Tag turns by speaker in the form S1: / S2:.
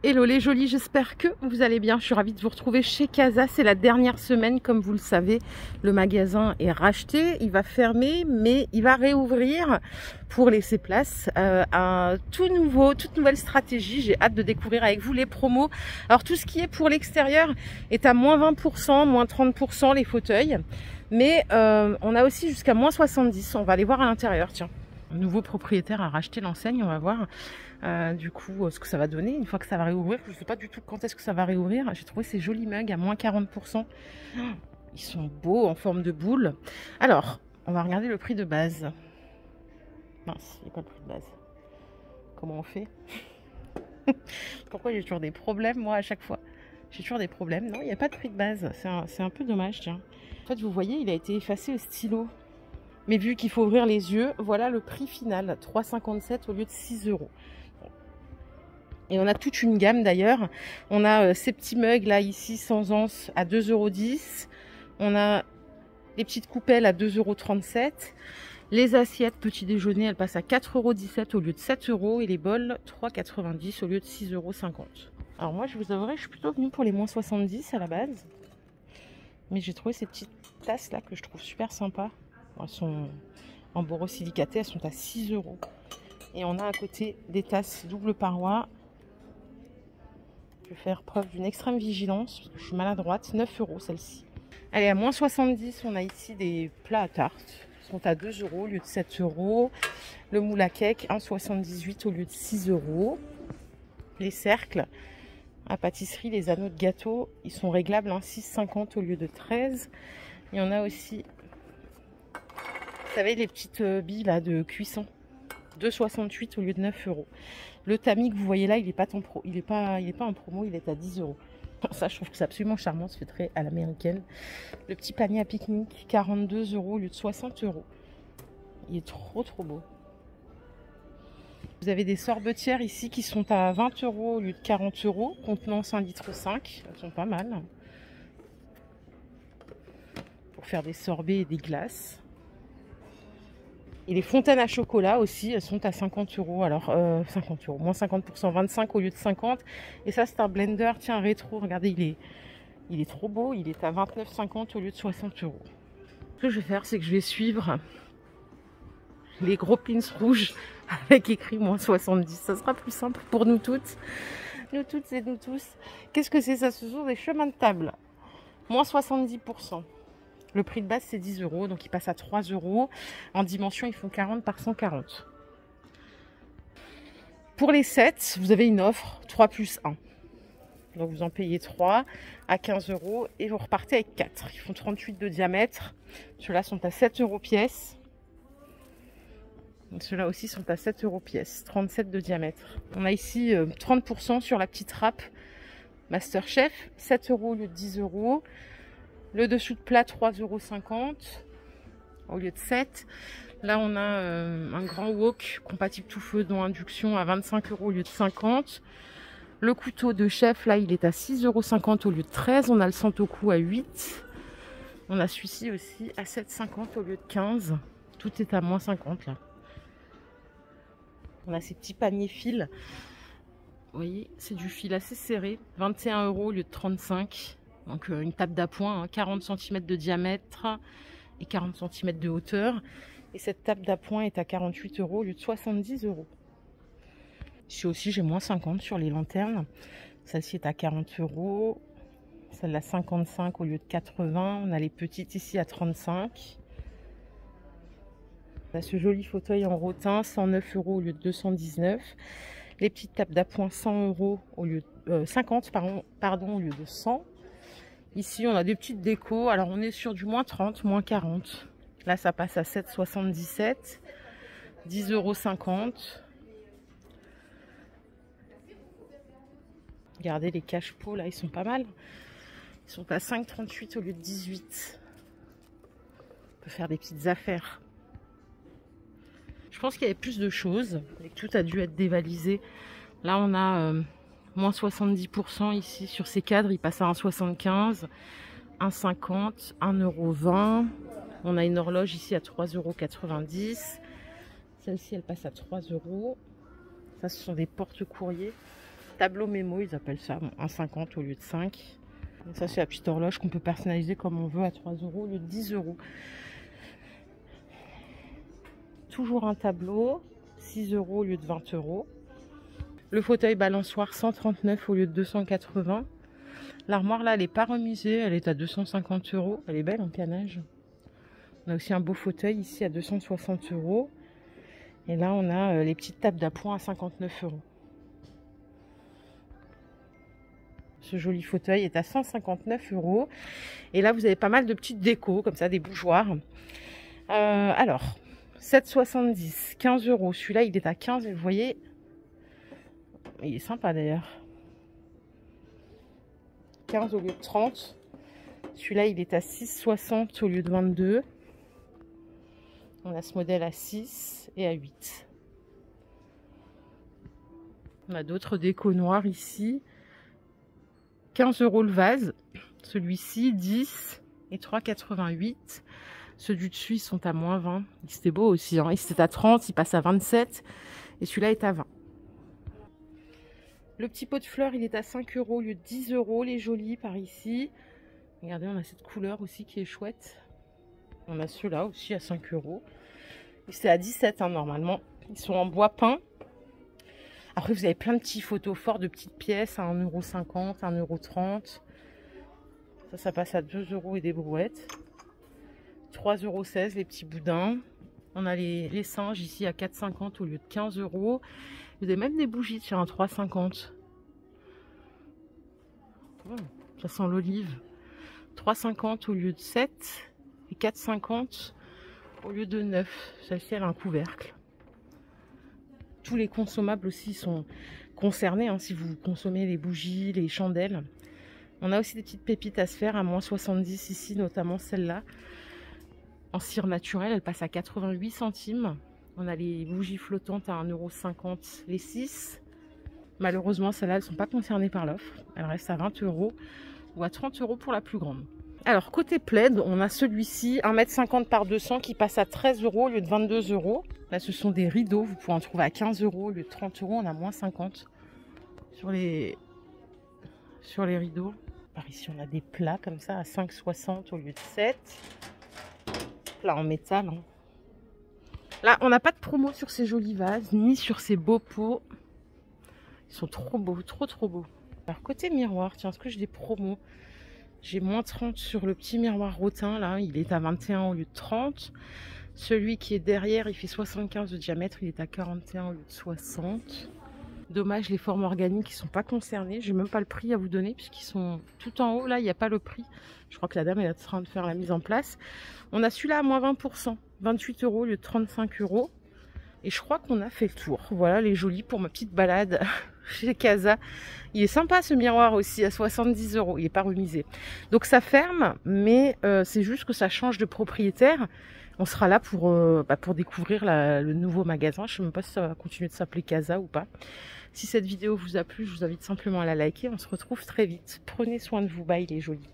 S1: Hello les jolis, j'espère que vous allez bien. Je suis ravie de vous retrouver chez Casa. C'est la dernière semaine, comme vous le savez. Le magasin est racheté, il va fermer, mais il va réouvrir pour laisser place à un toute nouvelle stratégie. J'ai hâte de découvrir avec vous les promos. Alors tout ce qui est pour l'extérieur est à moins 20%, moins 30% les fauteuils. Mais on a aussi jusqu'à moins 70%. On va aller voir à l'intérieur, tiens. Un nouveau propriétaire a racheté l'enseigne, on va voir. Du coup, ce que ça va donner une fois que ça va réouvrir. Je ne sais pas du tout quand est-ce que ça va réouvrir. J'ai trouvé ces jolis mugs à moins 40%. Ils sont beaux en forme de boule. Alors, on va regarder le prix de base. Mince, il n'y a pas le prix de base. Comment on fait? Pourquoi j'ai toujours des problèmes, moi, à chaque fois? J'ai toujours des problèmes. Non, il n'y a pas de prix de base. C'est un peu dommage, tiens. En fait, vous voyez, il a été effacé au stylo. Mais vu qu'il faut ouvrir les yeux, voilà le prix final. 3,57 au lieu de 6 €. Et on a toute une gamme d'ailleurs. On a ces petits mugs là ici sans anse à 2,10 €. On a les petites coupelles à 2,37 €. Les assiettes petit déjeuner, elles passent à 4,17 € au lieu de 7 € et les bols 3,90 € au lieu de 6,50 €. Alors moi je vous avouerai, je suis plutôt venue pour les moins 70 à la base. Mais j'ai trouvé ces petites tasses là que je trouve super sympas. Elles sont en borosilicaté, elles sont à 6 €. Et on a à côté des tasses double paroi. Je vais faire preuve d'une extrême vigilance parce que je suis maladroite. 9 € celle-ci. Allez, à moins 70, on a ici des plats à tarte. Ils sont à 2 € au lieu de 7 €. Le moule à cake, 1,78 € au lieu de 6 €. Les cercles à pâtisserie, les anneaux de gâteau, ils sont réglables, 6,50 € au lieu de 13 €. Il y en a aussi, vous savez, les petites billes là, de cuisson. 2,68 € au lieu de 9 €. Le tamis que vous voyez là, il n'est pas en promo, il est à 10 €. Ça, je trouve que c'est absolument charmant, ça fait très à l'américaine. Le petit panier à pique-nique, 42 € au lieu de 60 €. Il est trop beau. Vous avez des sorbetières ici qui sont à 20 € au lieu de 40 €, contenant 1,5 litres. Elles sont pas mal. Pour faire des sorbets et des glaces. Et les fontaines à chocolat aussi, elles sont à 50 €. Alors, 50 €, moins 50%, 25 € au lieu de 50 €. Et ça, c'est un blender, tiens, rétro. Regardez, il est trop beau. Il est à 29,50 € au lieu de 60 €. Ce que je vais faire, c'est que je vais suivre les gros pins rouges avec écrit moins 70. Ça sera plus simple pour nous toutes. Nous toutes et nous tous. Qu'est-ce que c'est ça? Ce sont des chemins de table. Moins 70%. Le prix de base, c'est 10 €, donc il passe à 3 €. En dimension, ils font 40 par 140. Pour les 7, vous avez une offre 3 plus 1. Donc vous en payez 3 à 15 € et vous repartez avec 4. Ils font 38 de diamètre. Ceux-là sont à 7 € pièce. Ceux-là aussi sont à 7 € pièce. 37 de diamètre. On a ici 30% sur la petite râpe Masterchef. 7 € au lieu de 10 €. Le dessous de plat, 3,50 € au lieu de 7. Là, on a un grand wok compatible tout feu dans induction à 25 € au lieu de 50. Le couteau de chef, là, il est à 6,50 € au lieu de 13. On a le Santoku à 8. On a celui-ci aussi à 7,50 € au lieu de 15. Tout est à moins 50 là. On a ces petits paniers fil. Vous voyez, c'est du fil assez serré. 21 € au lieu de 35. Donc une table d'appoint, 40 cm de diamètre et 40 cm de hauteur. Et cette table d'appoint est à 48 € au lieu de 70 €. Ici aussi, j'ai moins 50 sur les lanternes. Celle-ci est à 40 €. Celle-là, 55 au lieu de 80. On a les petites ici à 35. On a ce joli fauteuil en rotin, 109 € au lieu de 219. Les petites tables d'appoint, 100 € au lieu de 50 pardon, au lieu de 100. Ici, on a des petites décos. Alors, on est sur du moins 30, moins 40. Là, ça passe à 7,77. 10,50 €. Regardez les cache-pots, là, ils sont pas mal. Ils sont à 5,38 au lieu de 18. On peut faire des petites affaires. Je pense qu'il y avait plus de choses et que tout a dû être dévalisé. Là, on a moins 70% ici sur ces cadres. Ils passent à 1,75, 1,50, 1,20 €. On a une horloge ici à 3,90 €. Celle-ci, elle passe à 3 €. Ça, ce sont des porte-courriers. tableau mémo, ils appellent ça, bon, 1,50 au lieu de 5. Et ça, c'est la petite horloge qu'on peut personnaliser comme on veut à 3 € au lieu de 10 €. Toujours un tableau, 6 € au lieu de 20 €. Le fauteuil balançoire, 139 au lieu de 280. L'armoire là, elle n'est pas remisée, elle est à 250 €. Elle est belle en canage. On a aussi un beau fauteuil ici à 260 €. Et là, on a les petites tables d'appoint à 59 €. Ce joli fauteuil est à 159 €. Et là, vous avez pas mal de petites décos, comme ça, des bougeoirs. Alors, 7,70, 15 €. Celui-là, il est à 15 et vous voyez, il est sympa d'ailleurs. 15 au lieu de 30. Celui-là, il est à 6,60 au lieu de 22. On a ce modèle à 6 et à 8. On a d'autres décos noirs ici. 15 € le vase. Celui-ci, 10 et 3,88. Ceux du dessus, ils sont à moins 20. C'était beau aussi. Hein. C'était à 30, il passe à 27. Et celui-là est à 20. Le petit pot de fleurs, il est à 5 € au lieu de 10 €. Les jolis par ici. Regardez, on a cette couleur aussi qui est chouette. On a ceux-là aussi à 5 €. C'est à 17 hein, normalement. Ils sont en bois peint. Après, vous avez plein de petits photos forts de petites pièces à 1,50 €, 1,30 €. Ça passe à 2 € et des brouettes. 3,16 € les petits boudins. On a les singes ici à 4,50 € au lieu de 15 €. Vous avez même des bougies sur un 3,50 €. Ça sent l'olive. 3,50 € au lieu de 7 et 4,50 € au lieu de 9. Celle-ci, elle a un couvercle. Tous les consommables aussi sont concernés, hein, si vous consommez les bougies, les chandelles. On a aussi des petites pépites à se faire à moins 70 ici, notamment celle-là. En cire naturelle, elle passe à 88 centimes. On a les bougies flottantes à 1,50 € les 6. Malheureusement, celles-là, elles ne sont pas concernées par l'offre. Elles restent à 20 € ou à 30 € pour la plus grande. Alors, côté plaid, on a celui-ci, 1,50 m par 200 qui passe à 13 € au lieu de 22 €. Là, ce sont des rideaux. Vous pouvez en trouver à 15 € au lieu de 30 €. On a moins 50 sur les rideaux. Par ici, on a des plats comme ça à 5,60 € au lieu de 7. Plats en métal. Hein. Là, on n'a pas de promo sur ces jolis vases, ni sur ces beaux pots. Ils sont trop beaux, trop beaux. Alors, côté miroir, tiens, est-ce que j'ai des promos? J'ai moins 30 sur le petit miroir rotin, là, il est à 21 au lieu de 30. Celui qui est derrière, il fait 75 de diamètre, il est à 41 au lieu de 60. Dommage, les formes organiques, ils ne sont pas concernés. J'ai même pas le prix à vous donner, puisqu'ils sont tout en haut, là, il n'y a pas le prix. Je crois que la dame est en train de faire la mise en place. On a celui-là à moins 20%, 28 € au lieu de 35 €. Et je crois qu'on a fait le tour. Voilà les jolis pour ma petite balade chez Casa. Il est sympa ce miroir aussi à 70 €. Il n'est pas remisé. Donc ça ferme, mais c'est juste que ça change de propriétaire. On sera là pour découvrir le nouveau magasin. Je ne sais même pas si ça va continuer de s'appeler Casa ou pas. Si cette vidéo vous a plu, je vous invite simplement à la liker. On se retrouve très vite. Prenez soin de vous. Bye les jolis.